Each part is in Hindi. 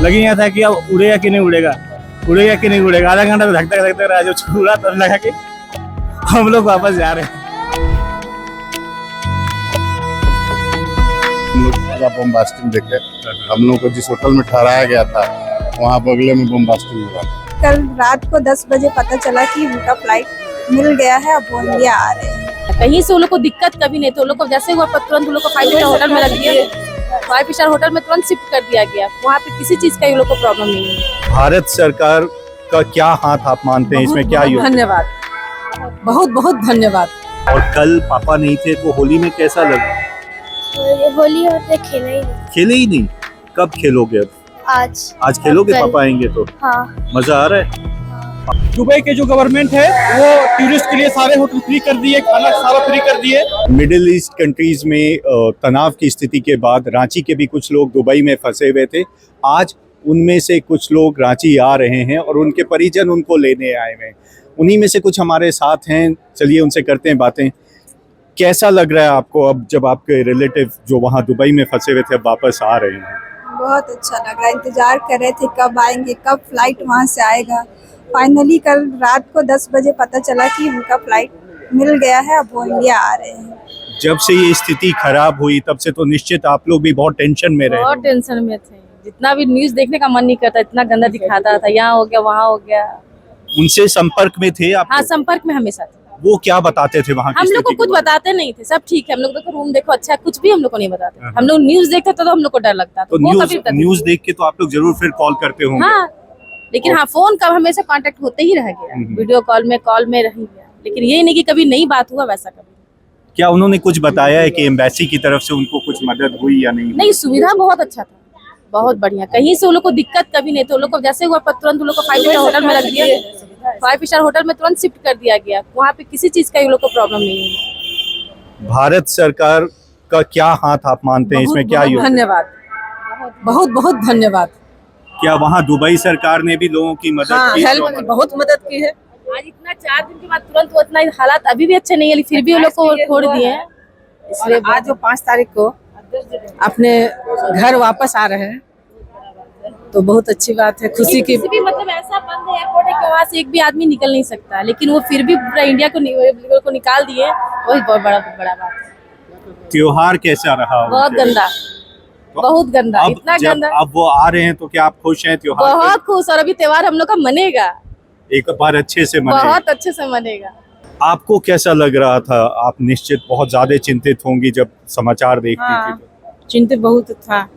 लगी यहाँ था कि अब उड़ेगा कि नहीं उड़ेगा, उड़ेगा कि नहीं उड़ेगा। आधा घंटा धकधक धकधक रहा, जो उड़ा तब लगा कि हम लोग वापस जा रहे हैं। हम लोग पूरा बम ब्लास्टिंग देखे। हम लोग को जिस होटल में ठहराया गया था वहाँ बगले में बम ब्लास्टिंग हुआ था। कल रात को 10 बजे पता चला कि उनका फ्लाइट मिल गया है, अब वो इंडिया आ रहे हैं। कहीं से वो लोग को दिक्कत कभी नहीं, तो लोग को जैसे हुआ तुरंत वो लोग को 5 स्टार होटल में रख दिया, 5 स्टार होटल में तुरंत शिफ्ट कर दिया गया। वहाँ पे किसी चीज का ये लोग को प्रॉब्लम नहीं है। भारत सरकार का क्या हाथ आप मानते हैं इसमें? क्या धन्यवाद, बहुत बहुत धन्यवाद। और कल पापा नहीं थे तो होली में कैसा लगा? होली होते खेले ही नहीं। कब खेलोगे? अब आज खेलोगे? पापा आएंगे तो हाँ। मजा आ रहा है। दुबई के जो गवर्नमेंट है वो टूरिस्ट के लिए सारे होटल फ्री कर दिए, खाना सारा फ्री कर दिए। मिडिल ईस्ट कंट्रीज में तनाव की स्थिति के बाद रांची के भी कुछ लोग दुबई में फंसे हुए थे। आज उनमें से कुछ लोग रांची आ रहे हैं और उनके परिजन उनको लेने आए हुए हैं। उन्हीं में से कुछ हमारे साथ हैं, चलिए उनसे करते हैं बातें। कैसा लग रहा है आपको अब जब आपके रिलेटिव जो वहाँ दुबई में फंसे हुए थे अब वापस आ रहे हैं? बहुत अच्छा लग रहा है, इंतजार कर रहे थे कब आएंगे, कब फ्लाइट वहाँ से आएगा। फाइनली कल रात को 10 बजे पता चला कि उनका फ्लाइट मिल गया है, अब वो इंडिया आ रहे हैं। जब से ये स्थिति खराब हुई तब से तो निश्चित आप लोग भी बहुत टेंशन में रहे। बहुत टेंशन में थे, जितना भी न्यूज देखने का मन नहीं करता, इतना गंदा दिखाता था, यहाँ हो गया वहाँ हो गया। उनसे संपर्क में थे आप? हाँ, संपर्क में हमेशा थे। वो क्या बताते थे वहाँ की? हम लोग को कुछ बताते नहीं थे, सब ठीक है। हम लोग देखो रूम देखो अच्छा, कुछ भी हम लोग को नहीं बताते। हम लोग न्यूज देखते तो हम लोग को डर लगता। तो न्यूज देख के तो आप लोग जरूर फिर कॉल करते होंगे। हाँ, लेकिन हाँ फोन का हमेशा कांटेक्ट होते ही रह गया, वीडियो कॉल में रह गया। लेकिन ये नहीं कि कभी नहीं बात हुआ, वैसा कभी। क्या उन्होंने कुछ बताया है कि एम्बेसी की तरफ से उनको कुछ मदद हुई या नहीं? नहीं, सुविधा बहुत अच्छा था, बहुत बढ़िया। कहीं से वो लोग को दिक्कत कभी नहीं, तो लोग को जैसे हुआ तुरंत वो लोग को 5 स्टार होटल में रख दिया, 5 स्टार होटल में तुरंत शिफ्ट कर दिया गया। वहाँ पे किसी चीज का ये लोग को प्रॉब्लम नहीं है। भारत सरकार का क्या हाथ आप मानते हैं इसमें? क्या धन्यवाद, बहुत बहुत धन्यवाद। क्या वहाँ दुबई सरकार ने भी लोगों की मदद की? हेल्प की, बहुत मदद की है। आज इतना 4 दिन के बाद तुरंत उतना हालात अभी भी अच्छे नहीं है, फिर भी वो लोग को छोड़ दिए हैं। इसलिए आज जो 5 तारीख को अपने घर वापस आ रहे हैं तो बहुत अच्छी बात है, खुशी की। भी मतलब ऐसा बंद है एयरपोर्ट है कि वहाँ से एक भी आदमी निकल नहीं सकता, लेकिन वो फिर भी पूरा इंडिया को निकाल दिए, वही बहुत बड़ा बात है। त्योहार कैसा रहा? बहुत गंदा, बहुत गंदा, इतना गंदा। अब वो आ रहे हैं तो क्या आप खुश हैं त्योहार? बहुत खुश, और अभी त्योहार हम लोग का मनेगा, एक बार अच्छे से मनेगा, बहुत अच्छे से मनेगा। आपको कैसा लग रहा था? आप निश्चित बहुत ज्यादा चिंतित होंगी जब समाचार देखती थी। चिंतित बहुत था।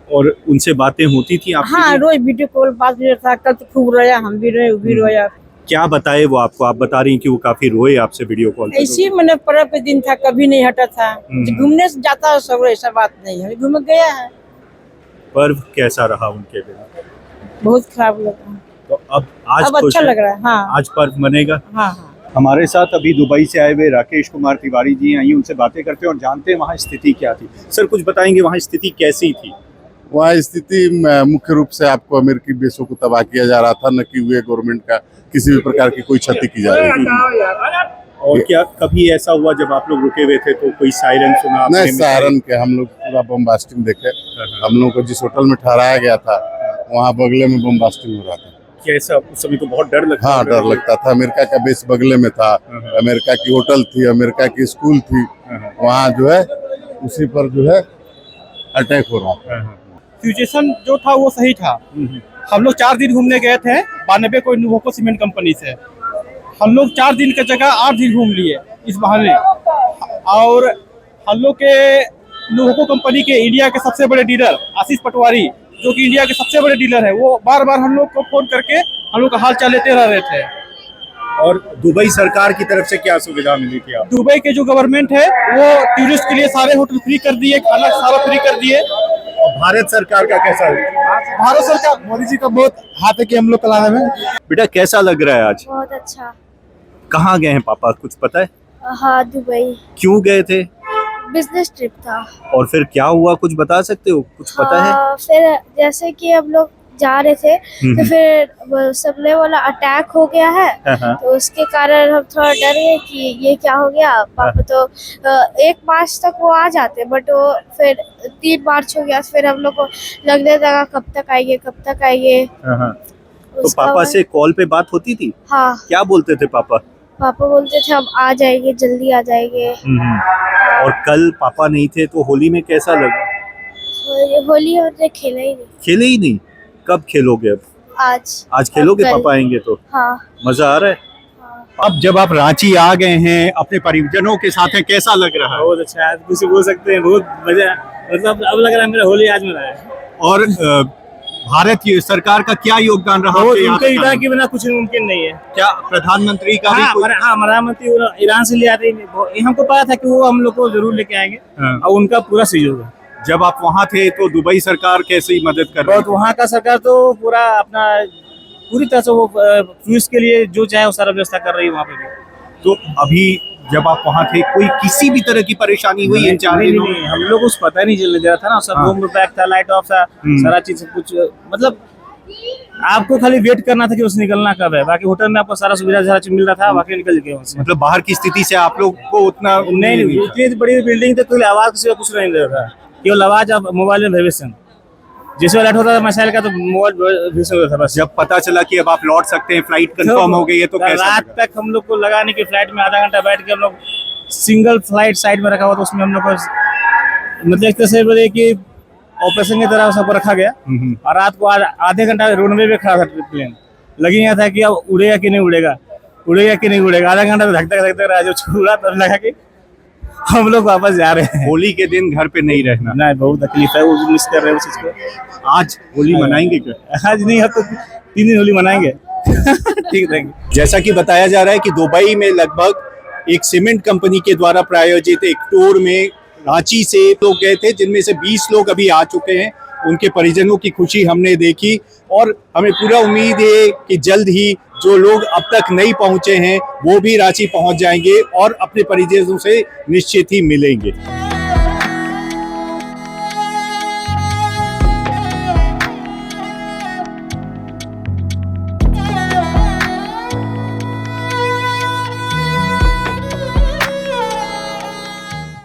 और उनसे बातें होती थी आपकी? हाँ, रोज वीडियो कॉल बात था। कल तो खूब रोया, हम भी रोए, वो भी रोया। क्या बताए वो आपको? आप बता रही कि वो काफी रोए आपसे वीडियो कॉल पे। ऐसी मैंने पर्व पे दिन था, कभी नहीं हटा था। घूमने से जाता है सब, ऐसा बात नहीं है, घूम गया है। पर्व कैसा रहा उनके बिना? बहुत खराब लगा। तो अब आज अब अच्छा लग रहा है। हाँ, आज पर्व मनेगा। हाँ। हमारे साथ अभी दुबई से आए हुए राकेश कुमार तिवारी जी आइए उनसे बातें करते हैं और जानते हैं वहाँ स्थिति क्या थी। सर, कुछ बताएंगे वहाँ स्थिति कैसी थी? वहाँ स्थिति मुख्य रूप से आपको अमेरिकी बेसों को तबाह किया जा रहा था, न कि वे गवर्नमेंट का किसी भी प्रकार की कोई क्षति की जा रही थी। और क्या कभी ऐसा हुआ जब आप लोग रुके हुए थे तो कोई सायरन सुना? नहीं, सायरन के हम लोग पूरा बम ब्लास्टिंग देखे। हम लोग को जिस होटल में ठहराया गया था वहाँ बगले में बम ब्लास्टिंग हो रहा था। कैसा? उस समय तो बहुत डर लगता। हाँ, डर लगता था। अमेरिका का बेस बगले में था, अमेरिका की होटल थी, अमेरिका की स्कूल थी। वहाँ जो है उसी पर जो है अटैक हो रहा था। सिचुएशन जो था वो सही था। हम लोग 4 दिन घूमने गए थे 92 को नुवोको सीमेंट कंपनी से। हम लोग 4 दिन की जगह 8 दिन घूम लिए इस बहाने। और हम लोग के नुवोको कंपनी के इंडिया के सबसे बड़े डीलर आशीष पटवारी, जो कि इंडिया के सबसे बड़े डीलर है, वो बार बार हम लोग को फोन करके हम लोग का हाल चाल लेते रह रहे थे। और दुबई सरकार की तरफ से क्या सुविधा मिली थी आप? दुबई के जो गवर्नमेंट है वो टूरिस्ट के लिए सारे होटल फ्री कर दिए, खाना सारा फ्री कर दिए। भारत सरकार का कैसा है? भारत सरकार मोदी जी का बहुत हाथ है कि हम लोग चलाने में। बेटा कैसा लग रहा है आज? बहुत अच्छा। कहाँ गए हैं पापा, कुछ पता है? हाँ, दुबई क्यों गए थे? बिजनेस ट्रिप था। और फिर क्या हुआ, कुछ बता सकते हो? कुछ पता है? फिर जैसे कि अब लोग जा रहे थे तो फिर वो सबने बोला अटैक हो गया है। तो उसके कारण हम थोड़ा डर गए कि ये क्या हो गया। पापा तो 1 मार्च तक वो आ जाते, बट वो फिर 3 मार्च हो गया। फिर हम लोग को लगने लगा कब तक आएंगे कब तक आएंगे। तो पापा से कॉल पे बात होती थी? हाँ, क्या बोलते थे पापा? पापा बोलते थे हम आ जाएंगे, जल्दी आ जाएंगे। और कल पापा नहीं थे तो होली में कैसा लगा? होली हमने खेला ही नहीं। खेले ही नहीं? कब खेलोगे अब? आज खेलोगे? कल। पापा आएंगे तो हाँ, मजा आ रहा है? अब जब आप रांची आ गए हैं अपने परिजनों के साथ हैं, कैसा लग रहा है? बहुत अच्छा है, कुछ बोल सकते हैं, बहुत मजा। मतलब अब लग रहा है मेरा होली आज मना है। और भारत की सरकार का क्या योगदान रहा? आपके यहाँ उनके का? ईरान के बिना कुछ मुमकिन नहीं है। क्या प्रधानमंत्री का भी कुछ? हाँ, प्रधानमंत्री ईरान से ले आते हैं। हमको पता था कि वो हम लोग को जरूर लेके आएंगे और उनका पूरा सहयोग है। जब आप वहाँ थे तो दुबई सरकार कैसी मदद कर रही बहुत, वहाँ का सरकार तो पूरा अपना पूरी तरह से वो टूरिस्ट के लिए जो चाहे वो सारा व्यवस्था कर रही है वहाँ पे भी। तो अभी जब आप वहाँ थे कोई किसी भी तरह की परेशानी हुई इन 4 दिनों में? हम लोग कुछ पता नहीं चलने दे रहा था ना, सब रूम में पैक था, लाइट ऑफ था, सारा चीज सब कुछ। मतलब आपको खाली वेट करना था कि उससे निकलना कब है। बाकी होटल में आपको सारा सुविधा सारा चीज मिल रहा था, बाकी निकल गए वहाँ से। मतलब बाहर की स्थिति से आप लोग को उतना नहीं, इतनी बड़ी बिल्डिंग थी, कोई आवाज किसी का कुछ नहीं दे रहा था, केवल आवाज ऑफ मोबाइल में वाइब्रेशन। जिस लाइट होता था मिसाइल का तो मोबाइल वाइब्रेशन होता था बस। जब पता चला कि अब आप लौट सकते हैं, फ्लाइट कंफर्म हो गई है, तो कैसा रात लगा? तक हम लोग को लगा नहीं कि फ्लाइट में आधा घंटा बैठ के हम लोग सिंगल फ्लाइट साइड में रखा हुआ, तो उसमें हम लोग को मतलब एक तरह से बोले कि ऑपरेशन की तरह सबको रखा गया। और रात को आधे घंटा रनवे पे खड़ा था प्लेन, लगी नहीं था कि अब उड़ेगा कि नहीं उड़ेगा, उड़ेगा कि नहीं उड़ेगा। आधा घंटा धकधक रहा, जब उड़ा तब लगा कि हम लोग वापस जा रहे हैं। होली के दिन घर पे नहीं रहना? नहीं, बहुत तकलीफ है, वो मिस कर रहे हैं उस चीज को। आज होली मनाएंगे क्या? आज नहीं, अब तो 3 दिन होली मनाएंगे। ठीक है। जैसा कि बताया जा रहा है कि दुबई में लगभग एक सीमेंट कंपनी के द्वारा प्रायोजित एक टूर में रांची से लोग गए थे, जिनमें से 20 लोग अभी आ चुके हैं। उनके परिजनों की खुशी हमने देखी और हमें पूरा उम्मीद है कि जल्द ही जो लोग अब तक नहीं पहुंचे हैं वो भी रांची पहुंच जाएंगे और अपने परिजनों से निश्चित ही मिलेंगे।